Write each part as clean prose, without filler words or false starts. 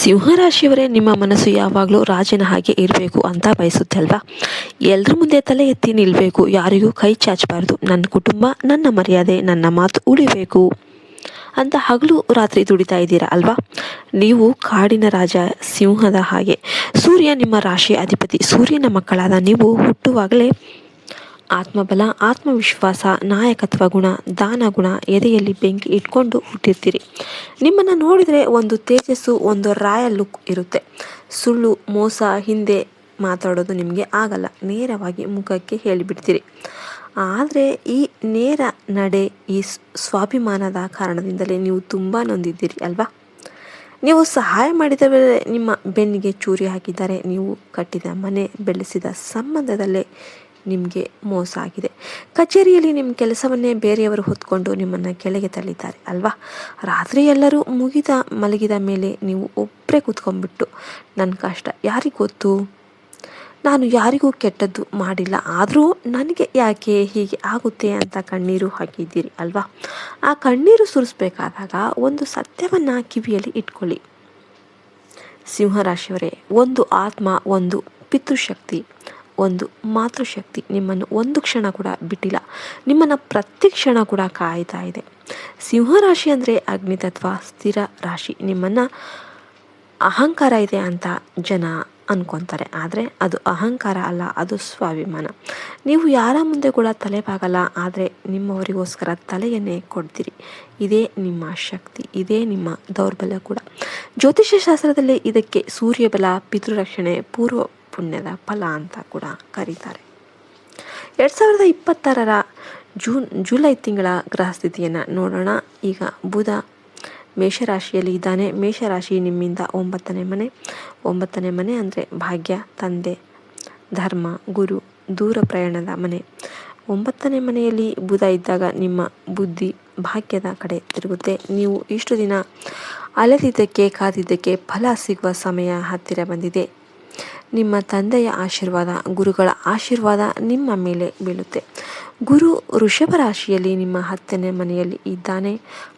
ಸಿಂಹರಾಶಿಯವರೇ, ನಿಮ್ಮ ಮನಸ್ಸು ಯಾವಾಗಲೂ ರಾಜನ ಹಾಗೆ ಇರಬೇಕು ಅಂತ ಬಯಸುತ್ತೆ ಅಲ್ವಾ. ಎಲ್ಲರ ಮುಂದೆ ತಲೆ ಎತ್ತಿ ನಿಲ್ಲಬೇಕು, ಯಾರಿಗೂ ಕೈ ಚಾಚಬಾರ್ದು, ನನ್ನ ಕುಟುಂಬ, ನನ್ನ ಮರ್ಯಾದೆ, ನನ್ನ ಮಾತು ಉಳಿಬೇಕು ಅಂತ ಹಗಲು ರಾತ್ರಿ ದುಡಿತಾ ಇದ್ದೀರಾ ಅಲ್ವಾ. ನೀವು ಕಾಡಿನ ರಾಜ, ಸಿಂಹದ ಹಾಗೆ. ಸೂರ್ಯ ನಿಮ್ಮ ರಾಶಿಯ ಅಧಿಪತಿ. ಸೂರ್ಯನ ಮಕ್ಕಳಾದ ನೀವು ಹುಟ್ಟುವಾಗಲೇ ಆತ್ಮಬಲ, ಆತ್ಮವಿಶ್ವಾಸ, ನಾಯಕತ್ವ ಗುಣ, ದಾನ ಗುಣ, ಎದೆಯಲ್ಲಿ ಬೆಂಕಿ ಇಟ್ಕೊಂಡು ಹುಟ್ಟಿರ್ತೀರಿ. ನಿಮ್ಮನ್ನು ನೋಡಿದರೆ ಒಂದು ತೇಜಸ್ಸು, ಒಂದು ರಾಯಲ್ ಲುಕ್ ಇರುತ್ತೆ. ಸುಳ್ಳು, ಮೋಸ, ಹಿಂದೆ ಮಾತಾಡೋದು ನಿಮಗೆ ಆಗಲ್ಲ. ನೇರವಾಗಿ ಮುಖಕ್ಕೆ ಹೇಳಿಬಿಡ್ತೀರಿ. ಆದರೆ ಈ ನೇರ ನಡೆ, ಈ ಸ್ವಾಭಿಮಾನದ ಕಾರಣದಿಂದಲೇ ನೀವು ತುಂಬ ನೊಂದಿದ್ದೀರಿ ಅಲ್ವಾ. ನೀವು ಸಹಾಯ ಮಾಡಿದವರೇ ನಿಮ್ಮ ಬೆನ್ನಿಗೆ ಚೂರಿ ಹಾಕಿದ್ದಾರೆ. ನೀವು ಕಟ್ಟಿದ ಮನೆ, ಬೆಳೆಸಿದ ಸಂಬಂಧದಲ್ಲೇ ನಿಮಗೆ ಮೋಸ ಆಗಿದೆ. ಕಚೇರಿಯಲ್ಲಿ ನಿಮ್ಮ ಕೆಲಸವನ್ನೇ ಬೇರೆಯವರು ಹೊತ್ಕೊಂಡು ನಿಮ್ಮನ್ನು ಕೆಳಗೆ ತಳ್ಳಿದ್ದಾರೆ ಅಲ್ವಾ. ರಾತ್ರಿ ಎಲ್ಲರೂ ಮಲಗಿದ ಮೇಲೆ ನೀವು ಒಬ್ಬರೇ ಕೂತ್ಕೊಂಡ್ಬಿಟ್ಟು, ನನ್ನ ಕಷ್ಟ ಯಾರಿಗೆ ಗೊತ್ತು, ನಾನು ಯಾರಿಗೂ ಕೆಟ್ಟದ್ದು ಮಾಡಿಲ್ಲ, ಆದರೂ ನನಗೆ ಯಾಕೆ ಹೀಗೆ ಆಗುತ್ತೆ ಅಂತ ಕಣ್ಣೀರು ಹಾಕಿದ್ದೀರಿ ಅಲ್ವಾ. ಆ ಕಣ್ಣೀರು ಸುರಿಸ್ಬೇಕಾದಾಗ ಒಂದು ಸತ್ಯವನ್ನು ಕಿವಿಯಲ್ಲಿ ಇಟ್ಕೊಳ್ಳಿ ಸಿಂಹರಾಶಿಯವರೇ. ಒಂದು ಆತ್ಮ, ಒಂದು ಪಿತೃಶಕ್ತಿ, ಒಂದು ಮಾತೃಶಕ್ತಿ ನಿಮ್ಮನ್ನು ಒಂದು ಕ್ಷಣ ಕೂಡ ಬಿಟ್ಟಿಲ್ಲ. ನಿಮ್ಮನ್ನು ಪ್ರತಿ ಕ್ಷಣ ಕೂಡ ಕಾಯ್ತಾ ಇದೆ. ಸಿಂಹರಾಶಿ ಅಂದರೆ ಅಗ್ನಿತತ್ವ, ಸ್ಥಿರ ರಾಶಿ. ನಿಮ್ಮನ್ನು ಅಹಂಕಾರ ಇದೆ ಅಂತ ಜನ ಅನ್ಕೊತಾರೆ, ಆದರೆ ಅದು ಅಹಂಕಾರ ಅಲ್ಲ, ಅದು ಸ್ವಾಭಿಮಾನ. ನೀವು ಯಾರ ಮುಂದೆ ಕೂಡ ತಲೆ ಬಾಗಲ್ಲ, ಆದರೆ ನಿಮ್ಮವರಿಗೋಸ್ಕರ ತಲೆಯನ್ನೇ ಕೊಡ್ತೀರಿ. ಇದೇ ನಿಮ್ಮ ಶಕ್ತಿ, ಇದೇ ನಿಮ್ಮ ದೌರ್ಬಲ್ಯ ಕೂಡ. ಜ್ಯೋತಿಷ್ಯ ಶಾಸ್ತ್ರದಲ್ಲಿ ಇದಕ್ಕೆ ಸೂರ್ಯಬಲ, ಪಿತೃರಕ್ಷಣೆ, ಪೂರ್ವ ಪುಣ್ಯದ ಫಲ ಅಂತ ಕೂಡ ಕರೀತಾರೆ. 2026 ಜುಲೈ ತಿಂಗಳ ಗ್ರಹಸ್ಥಿತಿಯನ್ನು ನೋಡೋಣ. ಈಗ ಬುಧ ಮೇಷರಾಶಿಯಲ್ಲಿ ಇದ್ದಾನೆ. ಮೇಷರಾಶಿ ನಿಮ್ಮಿಂದ 9ನೇ ಮನೆ. 9ನೇ ಮನೆ ಅಂದರೆ ಭಾಗ್ಯ, ತಂದೆ, ಧರ್ಮ, ಗುರು, ದೂರ ಪ್ರಯಾಣದ ಮನೆ. 9ನೇ ಮನೆಯಲ್ಲಿ ಬುಧ ಇದ್ದಾಗ ನಿಮ್ಮ ಬುದ್ಧಿ ಭಾಗ್ಯದ ಕಡೆ ತಿರುಗುತ್ತೆ. ನೀವು ಇಷ್ಟು ದಿನ ಅಲೆದಿದ್ದಕ್ಕೆ, ಕಾದಿದ್ದಕ್ಕೆ ಫಲ ಸಿಗುವ ಸಮಯ ಹತ್ತಿರ ಬಂದಿದೆ. ನಿಮ್ಮ ತಂದೆಯ ಆಶೀರ್ವಾದ, ಗುರುಗಳ ಆಶೀರ್ವಾದ ನಿಮ್ಮ ಮೇಲೆ ಬೀಳುತ್ತೆ. ಗುರು ವೃಷಭ ರಾಶಿಯಲ್ಲಿ ನಿಮ್ಮ 10ನೇ ಮನೆಯಲ್ಲಿ ಇದ್ದಾನೆ.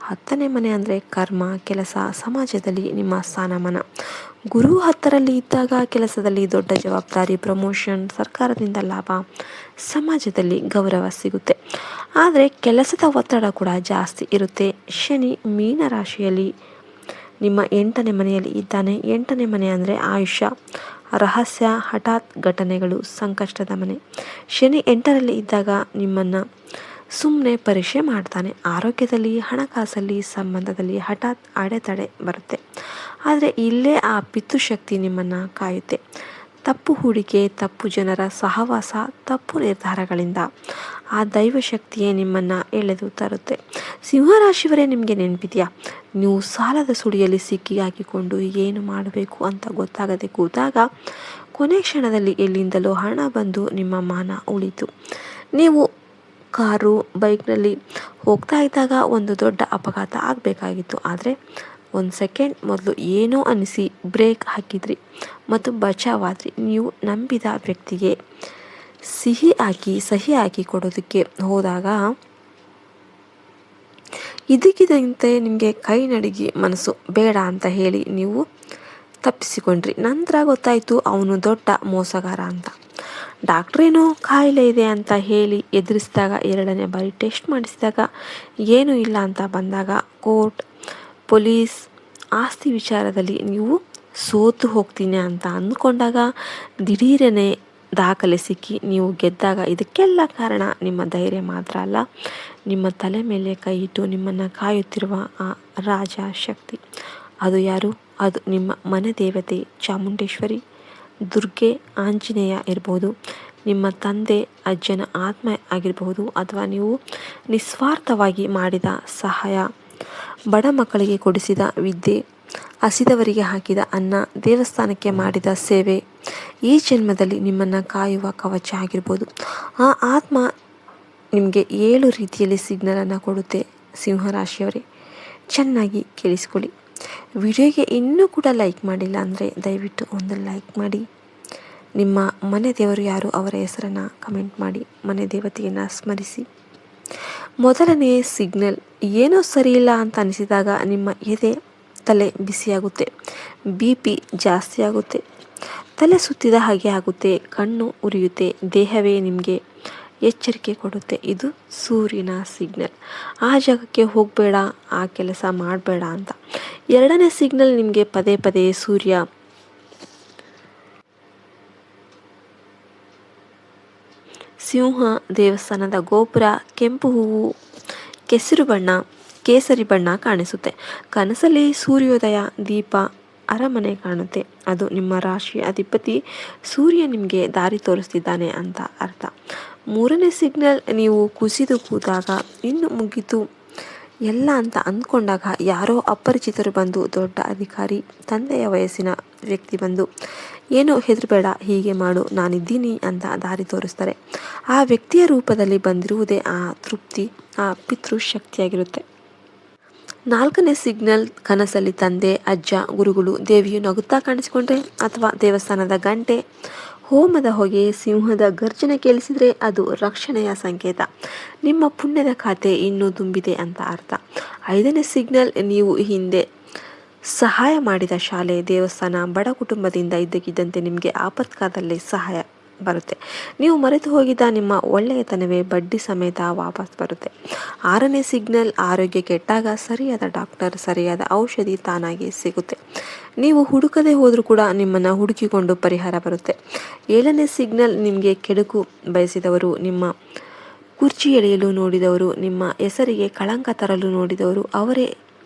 10ನೇ ಮನೆ ಅಂದರೆ ಕರ್ಮ, ಕೆಲಸ, ಸಮಾಜದಲ್ಲಿ ನಿಮ್ಮ ಸ್ಥಾನಮಾನ. ಗುರು 10ರಲ್ಲಿ ಇದ್ದಾಗ ಕೆಲಸದಲ್ಲಿ ದೊಡ್ಡ ಜವಾಬ್ದಾರಿ, ಪ್ರಮೋಷನ್, ಸರ್ಕಾರದಿಂದ ಲಾಭ, ಸಮಾಜದಲ್ಲಿ ಗೌರವ ಸಿಗುತ್ತೆ. ಆದರೆ ಕೆಲಸದ ಒತ್ತಡ ಕೂಡ ಜಾಸ್ತಿ ಇರುತ್ತೆ. ಶನಿ ಮೀನ ರಾಶಿಯಲ್ಲಿ ನಿಮ್ಮ 8ನೇ ಮನೆಯಲ್ಲಿ ಇದ್ದಾನೆ. 8ನೇ ಮನೆ ಅಂದರೆ ಆಯುಷ್ಯ, ರಹಸ್ಯ, ಹಠಾತ್ ಘಟನೆಗಳು, ಸಂಕಷ್ಟದ ಮನೆ. ಶನಿ 8ರಲ್ಲಿ ಇದ್ದಾಗ ನಿಮ್ಮನ್ನು ಸುಮ್ಮನೆ ಪರೀಕ್ಷೆ ಮಾಡ್ತಾನೆ. ಆರೋಗ್ಯದಲ್ಲಿ, ಹಣಕಾಸಲ್ಲಿ, ಸಂಬಂಧದಲ್ಲಿ ಹಠಾತ್ ಅಡೆತಡೆ ಬರುತ್ತೆ. ಆದರೆ ಇಲ್ಲೇ ಆ ಪಿತೃಶಕ್ತಿ ನಿಮ್ಮನ್ನು ಕಾಯುತ್ತೆ. ತಪ್ಪು ಹೂಡಿಕೆ, ತಪ್ಪು ಜನರ ಸಹವಾಸ, ತಪ್ಪು ನಿರ್ಧಾರಗಳಿಂದ ಆ ದೈವಶಕ್ತಿಯೇ ನಿಮ್ಮನ್ನು ಎಳೆದು ತರುತ್ತೆ. ಸಿಂಹರಾಶಿಯವರೇ, ನಿಮಗೆ ನೆನಪಿದೆಯಾ, ನೀವು ಸಾಲದ ಸುಳಿಯಲ್ಲಿ ಸಿಕ್ಕಿ ಹಾಕಿಕೊಂಡು ಏನು ಮಾಡಬೇಕು ಅಂತ ಗೊತ್ತಾಗದೆ ಕೂತಾಗ ಕೊನೆ ಕ್ಷಣದಲ್ಲಿ ಎಲ್ಲಿಂದಲೋ ಹಣ ಬಂದು ನಿಮ್ಮ ಮಾನ ಉಳಿತು. ನೀವು ಕಾರು, ಬೈಕ್ನಲ್ಲಿ ಹೋಗ್ತಾ ಇದ್ದಾಗ ಒಂದು ದೊಡ್ಡ ಅಪಘಾತ ಆಗಬೇಕಾಗಿತ್ತು, ಆದರೆ 1 ಸೆಕೆಂಡ್ ಮೊದಲು ಏನೋ ಅನಿಸಿ ಬ್ರೇಕ್ ಹಾಕಿದ್ರಿ ಮತ್ತು ಬಚಾವಾದ್ರಿ. ನೀವು ನಂಬಿದ ವ್ಯಕ್ತಿಗೆ ಸಹಿ ಹಾಕಿ ಕೊಡೋದಕ್ಕೆ ಹೋದಾಗ ಇದಕ್ಕಿದಂತೆ ನಿಮಗೆ ಕೈ ನಡುಗಿ ಮನಸ್ಸು ಬೇಡ ಅಂತ ಹೇಳಿ ನೀವು ತಪ್ಪಿಸಿಕೊಂಡ್ರಿ. ನಂತರ ಗೊತ್ತಾಯಿತು ಅವನು ದೊಡ್ಡ ಮೋಸಗಾರ ಅಂತ. ಡಾಕ್ಟ್ರೇನೋ ಕಾಯಿಲೆ ಇದೆ ಅಂತ ಹೇಳಿ ಎದುರಿಸಿದಾಗ, 2ನೇ ಬಾರಿ ಟೆಸ್ಟ್ ಮಾಡಿಸಿದಾಗ ಏನೂ ಇಲ್ಲ ಅಂತ ಬಂದಾಗ, ಕೋರ್ಟ್, ಪೊಲೀಸ್, ಆಸ್ತಿ ವಿಚಾರದಲ್ಲಿ ನೀವು ಸೋತು ಹೋಗ್ತೀನಿ ಅಂತ ಅಂದ್ಕೊಂಡಾಗ ದಿಢೀರನೇ ದಾಖಲೆ ಸಿಕ್ಕಿ ನೀವು ಗೆದ್ದಾಗ, ಇದಕ್ಕೆಲ್ಲ ಕಾರಣ ನಿಮ್ಮ ಧೈರ್ಯ ಮಾತ್ರ ಅಲ್ಲ, ನಿಮ್ಮ ತಲೆ ಮೇಲೆ ಕೈ ಇಟ್ಟು ನಿಮ್ಮನ್ನು ಕಾಯುತ್ತಿರುವ ಆ ರಾಜ ಶಕ್ತಿ. ಅದು ಯಾರು? ಅದು ನಿಮ್ಮ ಮನೆ ದೇವತೆ ಚಾಮುಂಡೇಶ್ವರಿ, ದುರ್ಗೆ, ಆಂಜನೇಯ ಇರ್ಬೋದು, ನಿಮ್ಮ ತಂದೆ ಅಜ್ಜನ ಆತ್ಮ ಆಗಿರಬಹುದು, ಅಥವಾ ನೀವು ನಿಸ್ವಾರ್ಥವಾಗಿ ಮಾಡಿದ ಸಹಾಯ, ಬಡ ಮಕ್ಕಳಿಗೆ ಕೊಡಿಸಿದ ವಿದ್ಯೆ, ಹಸಿದವರಿಗೆ ಹಾಕಿದ ಅನ್ನ, ದೇವಸ್ಥಾನಕ್ಕೆ ಮಾಡಿದ ಸೇವೆ, ಈ ಜನ್ಮದಲ್ಲಿ ನಿಮ್ಮನ್ನು ಕಾಯುವ ಕವಚ ಆಗಿರ್ಬೋದು. ಆ ಆತ್ಮ ನಿಮಗೆ 7 ರೀತಿಯಲ್ಲಿ ಸಿಗ್ನಲನ್ನು ಕೊಡುತ್ತೆ. ಸಿಂಹರಾಶಿಯವರೇ, ಚೆನ್ನಾಗಿ ಕೇಳಿಸ್ಕೊಳ್ಳಿ. ವಿಡಿಯೋಗೆ ಇನ್ನೂ ಕೂಡ ಲೈಕ್ ಮಾಡಿಲ್ಲ ಅಂದರೆ ದಯವಿಟ್ಟು ಒಂದು ಲೈಕ್ ಮಾಡಿ. ನಿಮ್ಮ ಮನೆ ದೇವರು ಯಾರು ಅವರ ಹೆಸರನ್ನು ಕಮೆಂಟ್ ಮಾಡಿ. ಮನೆ ದೇವತೆಯನ್ನು ಸ್ಮರಿಸಿ. ಮೊದಲನೇ ಸಿಗ್ನಲ್, ಏನೋ ಸರಿಯಿಲ್ಲ ಅಂತ ಅನಿಸಿದಾಗ ನಿಮ್ಮ ಎದೆ ತಲೆ ಬಿಸಿಯಾಗುತ್ತೆ, BP ಜಾಸ್ತಿ ಆಗುತ್ತೆ, ತಲೆ ಸುತ್ತಿದ ಹಾಗೆ ಆಗುತ್ತೆ, ಕಣ್ಣು ಉರಿಯುತ್ತೆ, ದೇಹವೇ ನಿಮಗೆ ಎಚ್ಚರಿಕೆ ಕೊಡುತ್ತೆ. ಇದು ಸೂರ್ಯನ ಸಿಗ್ನಲ್. ಆ ಜಾಗಕ್ಕೆ ಹೋಗಬೇಡ, ಆ ಕೆಲಸ ಮಾಡಬೇಡ ಅಂತ. ಎರಡನೇ ಸಿಗ್ನಲ್ ನಿಮಗೆ ಪದೇ ಪದೇ ಸೂರ್ಯ ಸಿಂಹ ದೇವಸ್ಥಾನದ ಗೋಪುರ ಕೆಂಪು ಹೂವು ಕೇಸರಿ ಬಣ್ಣ ಕಾಣಿಸುತ್ತೆ. ಕನಸಲ್ಲಿ ಸೂರ್ಯೋದಯ ದೀಪ ಅರಮನೆ ಕಾಣುತ್ತೆ. ಅದು ನಿಮ್ಮ ರಾಶಿಯ ಅಧಿಪತಿ ಸೂರ್ಯ ನಿಮಗೆ ದಾರಿ ತೋರಿಸ್ತಿದ್ದಾನೆ ಅಂತ ಅರ್ಥ. ಮೂರನೇ ಸಿಗ್ನಲ್ ನೀವು ಕುಸಿದು ಕೂತಾಗ, ಇನ್ನು ಮುಗಿತು ಎಲ್ಲ ಅಂತ ಅಂದ್ಕೊಂಡಾಗ ಯಾರೋ ಅಪರಿಚಿತರು ಬಂದು, ದೊಡ್ಡ ಅಧಿಕಾರಿ, ತಂದೆಯ ವಯಸ್ಸಿನ ವ್ಯಕ್ತಿ ಬಂದು, ಏನೋ ಹೆದರಬೇಡ, ಹೀಗೆ ಮಾಡು, ನಾನಿದ್ದೀನಿ ಅಂತ ದಾರಿ ತೋರಿಸ್ತಾರೆ. ಆ ವ್ಯಕ್ತಿಯ ರೂಪದಲ್ಲಿ ಬಂದಿರುವುದೇ ಆ ತೃಪ್ತಿ, ಆ ಪಿತೃಶಕ್ತಿಯಾಗಿರುತ್ತೆ. ನಾಲ್ಕನೇ ಸಿಗ್ನಲ್ ಕನಸಲ್ಲಿ ತಂದೆ, ಅಜ್ಜ, ಗುರುಗಳು, ದೇವಿಯು ನಗುತ್ತಾ ಕಾಣಿಸಿಕೊಂಡ್ರೆ, ಅಥವಾ ದೇವಸ್ಥಾನದ ಗಂಟೆ, ಹೋಮದ ಹೊಗೆ, ಸಿಂಹದ ಗರ್ಜನೆ ಕೇಳಿಸಿದರೆ ಅದು ರಕ್ಷಣೆಯ ಸಂಕೇತ. ನಿಮ್ಮ ಪುಣ್ಯದ ಖಾತೆ ಇನ್ನೂ ತುಂಬಿದೆ ಅಂತ ಅರ್ಥ. ಐದನೇ ಸಿಗ್ನಲ್ ನೀವು ಹಿಂದೆ ಸಹಾಯ ಮಾಡಿದ ಶಾಲೆ, ದೇವಸ್ಥಾನ, ಬಡ ಕುಟುಂಬದಿಂದ ಇದ್ದಕ್ಕಿದ್ದಂತೆ ನಿಮಗೆ ಆಪತ್ಕಾಲದಲ್ಲಿ ಸಹಾಯ ಬರುತ್ತೆ. ನೀವು ಮರೆತು ಹೋಗಿದ್ದ ನಿಮ್ಮ ಒಳ್ಳೆಯತನವೇ ಬಡ್ಡಿ ಸಮೇತ ವಾಪಸ್ ಬರುತ್ತೆ. ಆರನೇ ಸಿಗ್ನಲ್ ಆರೋಗ್ಯ ಕೆಟ್ಟಾಗ ಸರಿಯಾದ ಡಾಕ್ಟರ್, ಸರಿಯಾದ ಔಷಧಿ ತಾನಾಗಿ ಸಿಗುತ್ತೆ. ನೀವು ಹುಡುಕದೆ ಹೋದರೂ ಕೂಡ ನಿಮ್ಮನ್ನು ಹುಡುಕಿಕೊಂಡು ಪರಿಹಾರ ಬರುತ್ತೆ. ಏಳನೇ ಸಿಗ್ನಲ್ ನಿಮಗೆ ಕೆಡುಕು ಬಯಸಿದವರು, ನಿಮ್ಮ ಕುರ್ಚಿ ಎಳೆಯಲು ನೋಡಿದವರು, ನಿಮ್ಮ ಹೆಸರಿಗೆ ಕಳಂಕ ತರಲು ನೋಡಿದವರು, ಅವರೇ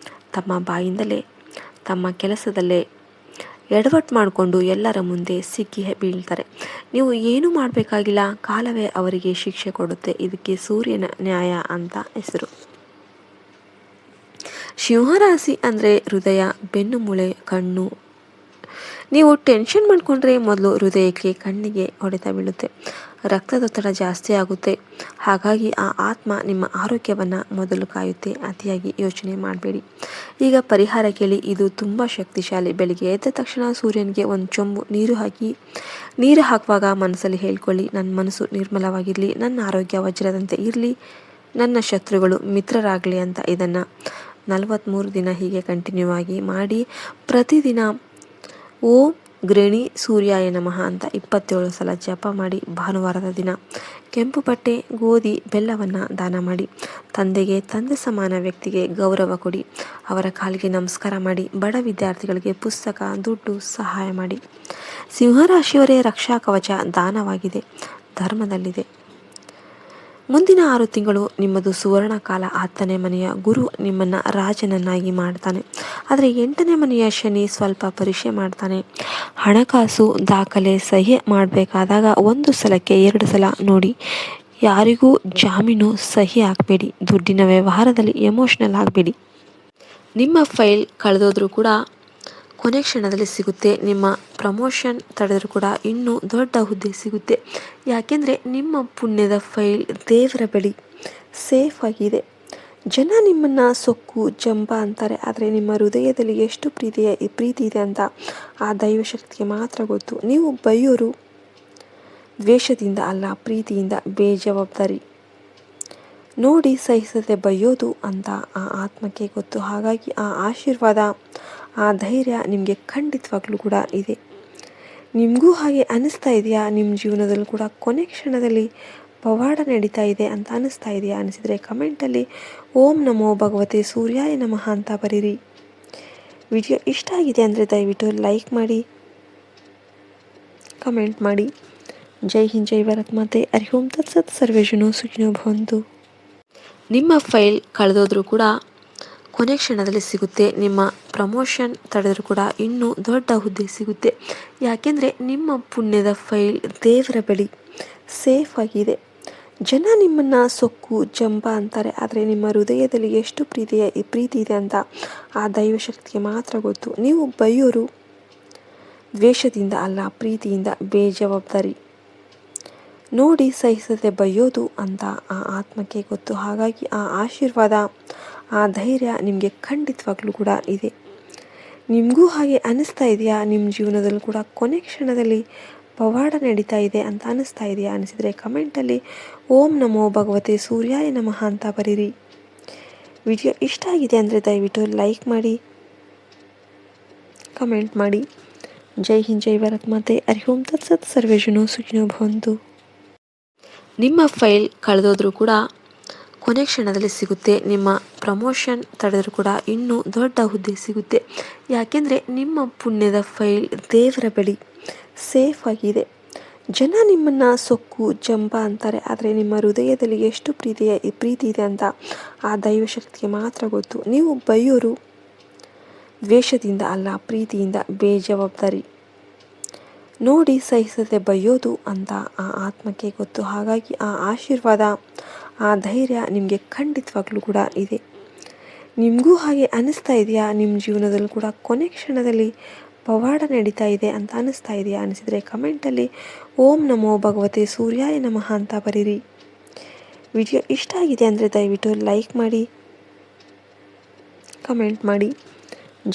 ತಮ್ಮ ಬಾಯಿಂದಲೇ ತಮ್ಮ ಕೆಲಸದಲ್ಲೇ ಎಡವಟ್ಟು ಮಾಡಿಕೊಂಡು ಎಲ್ಲರ ಮುಂದೆ ಸಿಕ್ಕಿ ಬೀಳ್ತಾರೆ. ನೀವು ಏನು ಮಾಡಬೇಕಾಗಿಲ್ಲ, ಕಾಲವೇ ಅವರಿಗೆ ಶಿಕ್ಷೆ ಕೊಡುತ್ತೆ. ಇದಕ್ಕೆ ಸೂರ್ಯನ ನ್ಯಾಯ ಅಂತ ಹೆಸರು. ಸಿಂಹರಾಶಿ ಅಂದರೆ ಹೃದಯ, ಬೆನ್ನುಮೂಳೆ, ಕಣ್ಣು. ನೀವು ಟೆನ್ಷನ್ ಮಾಡಿಕೊಂಡ್ರೆ ಮೊದಲು ಹೃದಯಕ್ಕೆ, ಕಣ್ಣಿಗೆ ಹೊಡೆತ ಬೀಳುತ್ತೆ, ರಕ್ತದೊತ್ತಡ ಜಾಸ್ತಿ ಆಗುತ್ತೆ. ಹಾಗಾಗಿ ಆ ಆತ್ಮ ನಿಮ್ಮ ಆರೋಗ್ಯವನ್ನು ಮೊದಲು ಕಾಯುತ್ತೆ. ಅತಿಯಾಗಿ ಯೋಚನೆ ಮಾಡಬೇಡಿ. ಈಗ ಪರಿಹಾರ ಕೇಳಿ, ಇದು ತುಂಬ ಶಕ್ತಿಶಾಲಿ. ಬೆಳಿಗ್ಗೆ ಎದ್ದ ತಕ್ಷಣ ಸೂರ್ಯನಿಗೆ ಒಂದು ಚೊಂಬು ನೀರು ಹಾಕುವಾಗ ಮನಸ್ಸಲ್ಲಿ ಹೇಳ್ಕೊಳ್ಳಿ, ನನ್ನ ಮನಸ್ಸು ನಿರ್ಮಲವಾಗಿರಲಿ, ನನ್ನ ಆರೋಗ್ಯ ವಜ್ರದಂತೆ ಇರಲಿ, ನನ್ನ ಶತ್ರುಗಳು ಮಿತ್ರರಾಗಲಿ ಅಂತ. ಇದನ್ನು 43 ದಿನ ಹೀಗೆ ಕಂಟಿನ್ಯೂ ಆಗಿ ಮಾಡಿ. ಪ್ರತಿದಿನ ಓಂ ಗೃಣಿ ಸೂರ್ಯಾಯ ನಮಃ ಅಂತ 27 ಸಲ ಜಪ ಮಾಡಿ. ಭಾನುವಾರದ ದಿನ ಕೆಂಪು ಬಟ್ಟೆ, ಗೋಧಿ, ಬೆಲ್ಲವನ್ನು ದಾನ ಮಾಡಿ. ತಂದೆಗೆ, ತಂದೆ ಸಮಾನ ವ್ಯಕ್ತಿಗೆ ಗೌರವ ಕೊಡಿ. ಅವರ ಕಾಲಿಗೆ ನಮಸ್ಕಾರ ಮಾಡಿ. ಬಡ ವಿದ್ಯಾರ್ಥಿಗಳಿಗೆ ಪುಸ್ತಕ, ದುಡ್ಡು ಸಹಾಯ ಮಾಡಿ. ಸಿಂಹರಾಶಿಯವರೇ, ರಕ್ಷಾ ಕವಚ ದಾನವಾಗಿದೆ, ಧರ್ಮದಲ್ಲಿದೆ. ಮುಂದಿನ 6 ತಿಂಗಳು ನಿಮ್ಮದು ಸುವರ್ಣ ಕಾಲ. 10ನೇ ಮನೆಯ ಗುರು ನಿಮ್ಮನ್ನು ರಾಜನನ್ನಾಗಿ ಮಾಡ್ತಾನೆ. ಆದರೆ 8ನೇ ಮನೆಯ ಶನಿ ಸ್ವಲ್ಪ ಪರೀಕ್ಷೆ ಮಾಡ್ತಾನೆ. ಹಣಕಾಸು ದಾಖಲೆ ಸಹಿ ಮಾಡಬೇಕಾದಾಗ 1 ಸಲಕ್ಕೆ 2 ಸಲ ನೋಡಿ. ಯಾರಿಗೂ ಜಾಮೀನು ಸಹಿ ಹಾಕಬೇಡಿ. ದುಡ್ಡಿನ ವ್ಯವಹಾರದಲ್ಲಿ ಎಮೋಷ್ನಲ್ ಆಗಬೇಡಿ. ನಿಮ್ಮ ಫೈಲ್ ಕಳೆದೋದ್ರೂ ಕೂಡ ಕೊನೆ ಕ್ಷಣದಲ್ಲಿ ಸಿಗುತ್ತೆ. ನಿಮ್ಮ ಪ್ರಮೋಷನ್ ತಡೆದರೂ ಕೂಡ ಇನ್ನೂ ದೊಡ್ಡ ಹುದ್ದೆ ಸಿಗುತ್ತೆ. ಯಾಕೆಂದರೆ ನಿಮ್ಮ ಪುಣ್ಯದ ಫೈಲ್ ದೇವರ ಬಳಿ ಸೇಫ್ ಆಗಿದೆ. ಜನ ನಿಮ್ಮನ್ನು ಸೊಕ್ಕು ಜಂಬ ಅಂತಾರೆ, ಆದರೆ ನಿಮ್ಮ ಹೃದಯದಲ್ಲಿ ಎಷ್ಟು ಪ್ರೀತಿ ಇದೆ ಅಂತ ಆ ದೈವಶಕ್ತಿಗೆ ಮಾತ್ರ ಗೊತ್ತು. ನೀವು ಬೈಯೋರು ದ್ವೇಷದಿಂದ ಅಲ್ಲ, ಪ್ರೀತಿಯಿಂದ. ಬೇಜವಾಬ್ದಾರಿ ನೋಡಿ ಸಹಿಸದೆ ಬೈಯೋದು ಅಂತ ಆ ಆತ್ಮಕ್ಕೆ ಗೊತ್ತು. ಹಾಗಾಗಿ ಆ ಆಶೀರ್ವಾದ, ಆ ಧೈರ್ಯ ನಿಮಗೆ ಖಂಡಿತವಾಗ್ಲೂ ಕೂಡ ಇದೆ. ನಿಮಗೂ ಹಾಗೆ ಅನ್ನಿಸ್ತಾ ಇದೆಯಾ? ನಿಮ್ಮ ಜೀವನದಲ್ಲೂ ಕೂಡ ಕೊನೆ ಕ್ಷಣದಲ್ಲಿ ಪವಾಡ ನಡೀತಾ ಇದೆ ಅಂತ ಅನ್ನಿಸ್ತಾ ಇದೆಯಾ? ಅನಿಸಿದರೆ ಕಮೆಂಟಲ್ಲಿ ಓಂ ನಮೋ ಭಗವತೆ ಸೂರ್ಯಾಯ ನಮಃ ಅಂತ ಬರೀರಿ. ವಿಡಿಯೋ ಇಷ್ಟ ಆಗಿದೆ ಅಂದರೆ ದಯವಿಟ್ಟು ಲೈಕ್ ಮಾಡಿ, ಕಮೆಂಟ್ ಮಾಡಿ. ಜೈ ಹಿಂದ್, ಜೈ ಭಾರತ್ ಮಾತೆ. ಹರಿ ಓಂ ತತ್ಸತ್. ಸರ್ವೇ ಜನೋ ಸುಖಿನೋ ಭವಂತು. ನಿಮ್ಮ ಫೈಲ್ ಕಳೆದೋದ್ರೂ ಕೂಡ ಕೊನೆ ಕ್ಷಣದಲ್ಲಿ ಸಿಗುತ್ತೆ. ನಿಮ್ಮ ಪ್ರಮೋಷನ್ ತಡೆದರೂ ಕೂಡ ಇನ್ನೂ ದೊಡ್ಡ ಹುದ್ದೆ ಸಿಗುತ್ತೆ. ಯಾಕೆಂದರೆ ನಿಮ್ಮ ಪುಣ್ಯದ ಫೈಲ್ ದೇವರ ಬಳಿ ಸೇಫ್ ಆಗಿದೆ. ಜನ ನಿಮ್ಮನ್ನು ಸೊಕ್ಕು ಜಂಬ ಅಂತಾರೆ, ಆದರೆ ನಿಮ್ಮ ಹೃದಯದಲ್ಲಿ ಎಷ್ಟು ಪ್ರೀತಿ ಇದೆ ಅಂತ ಆ ದೈವಶಕ್ತಿಗೆ ಮಾತ್ರ ಗೊತ್ತು. ನೀವು ಬೈಯೋರು ದ್ವೇಷದಿಂದ ಅಲ್ಲ, ಪ್ರೀತಿಯಿಂದ. ಬೇಜವಾಬ್ದಾರಿ ನೋಡಿ ಸಹಿಸದೆ ಬೈಯೋದು ಅಂತ ಆ ಆತ್ಮಕ್ಕೆ ಗೊತ್ತು. ಹಾಗಾಗಿ ಆ ಆಶೀರ್ವಾದ, ಆ ಧೈರ್ಯ ನಿಮಗೆ ಖಂಡಿತವಾಗ್ಲೂ ಕೂಡ ಇದೆ. ನಿಮಗೂ ಹಾಗೆ ಅನ್ನಿಸ್ತಾ ಇದೆಯಾ? ನಿಮ್ಮ ಜೀವನದಲ್ಲೂ ಕೂಡ ಕೊನೆ ಕ್ಷಣದಲ್ಲಿ ಪವಾಡ ನಡೀತಾ ಇದೆ ಅಂತ ಅನ್ನಿಸ್ತಾ ಇದೆಯಾ? ಅನಿಸಿದರೆ ಕಮೆಂಟಲ್ಲಿ ಓಂ ನಮೋ ಭಗವತೆ ಸೂರ್ಯಾಯ ನಮಃ ಅಂತ ಬರೀರಿ. ವಿಡಿಯೋ ಇಷ್ಟ ಆಗಿದೆ ಅಂದರೆ ದಯವಿಟ್ಟು ಲೈಕ್ ಮಾಡಿ, ಕಮೆಂಟ್ ಮಾಡಿ. ಜೈ ಹಿಂದ್, ಜೈ ಭಾರತ್ ಮಾತೆ. ಹರಿ ಓಂ ತತ್ಸತ್. ಸರ್ವೇ ಜನೋ ಸುಖಿನೋ ಭವಂತು. ನಿಮ್ಮ ಫೈಲ್ ಕಳೆದೋದ್ರೂ ಕೂಡ ಕೊನೆ ಕ್ಷಣದಲ್ಲಿ ಸಿಗುತ್ತೆ. ನಿಮ್ಮ ಪ್ರಮೋಷನ್ ತಡೆದರೂ ಕೂಡ ಇನ್ನೂ ದೊಡ್ಡ ಹುದ್ದೆ ಸಿಗುತ್ತೆ. ಯಾಕೆಂದರೆ ನಿಮ್ಮ ಪುಣ್ಯದ ಫೈಲ್ ದೇವರ ಬಳಿ ಸೇಫ್ ಆಗಿದೆ. ಜನ ನಿಮ್ಮನ್ನು ಸೊಕ್ಕು ಜಂಬ ಅಂತಾರೆ, ಆದರೆ ನಿಮ್ಮ ಹೃದಯದಲ್ಲಿ ಎಷ್ಟು ಪ್ರೀತಿ ಇದೆ ಅಂತ ಆ ದೈವಶಕ್ತಿಗೆ ಮಾತ್ರ ಗೊತ್ತು. ನೀವು ಬೈಯೋರು ದ್ವೇಷದಿಂದ ಅಲ್ಲ, ಪ್ರೀತಿಯಿಂದ. ಬೇಜವಾಬ್ದಾರಿ ನೋಡಿ ಸಹಿಸದೆ ಬೈಯೋದು ಅಂತ ಆ ಆತ್ಮಕ್ಕೆ ಗೊತ್ತು. ಹಾಗಾಗಿ ಆ ಆಶೀರ್ವಾದ, ಆ ಧೈರ್ಯ ನಿಮಗೆ ಖಂಡಿತವಾಗ್ಲೂ ಕೂಡ ಇದೆ. ನಿಮಗೂ ಹಾಗೆ ಅನ್ನಿಸ್ತಾ ಇದೆಯಾ? ನಿಮ್ಮ ಜೀವನದಲ್ಲೂ ಕೂಡ ಕೊನೆ ಕ್ಷಣದಲ್ಲಿ ಪವಾಡ ನಡೀತಾ ಇದೆ ಅಂತ ಅನ್ನಿಸ್ತಾ ಇದೆಯಾ? ಅನಿಸಿದರೆ ಕಮೆಂಟಲ್ಲಿ ಓಂ ನಮೋ ಭಗವತೆ ಸೂರ್ಯಾಯ ನಮಃ ಅಂತ ಬರೀರಿ. ವಿಡಿಯೋ ಇಷ್ಟ ಆಗಿದೆ ಅಂದರೆ ದಯವಿಟ್ಟು ಲೈಕ್ ಮಾಡಿ, ಕಮೆಂಟ್ ಮಾಡಿ.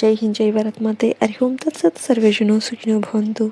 ಜೈ ಹಿಂದ್, ಜೈ ಭಾರತ್ ಮಾತೆ. ಹರಿ ಓಂ ತತ್ಸತ್. ಸರ್ವೇ ಜನೋ ಸುಖಿನೋ ಭವಂತು.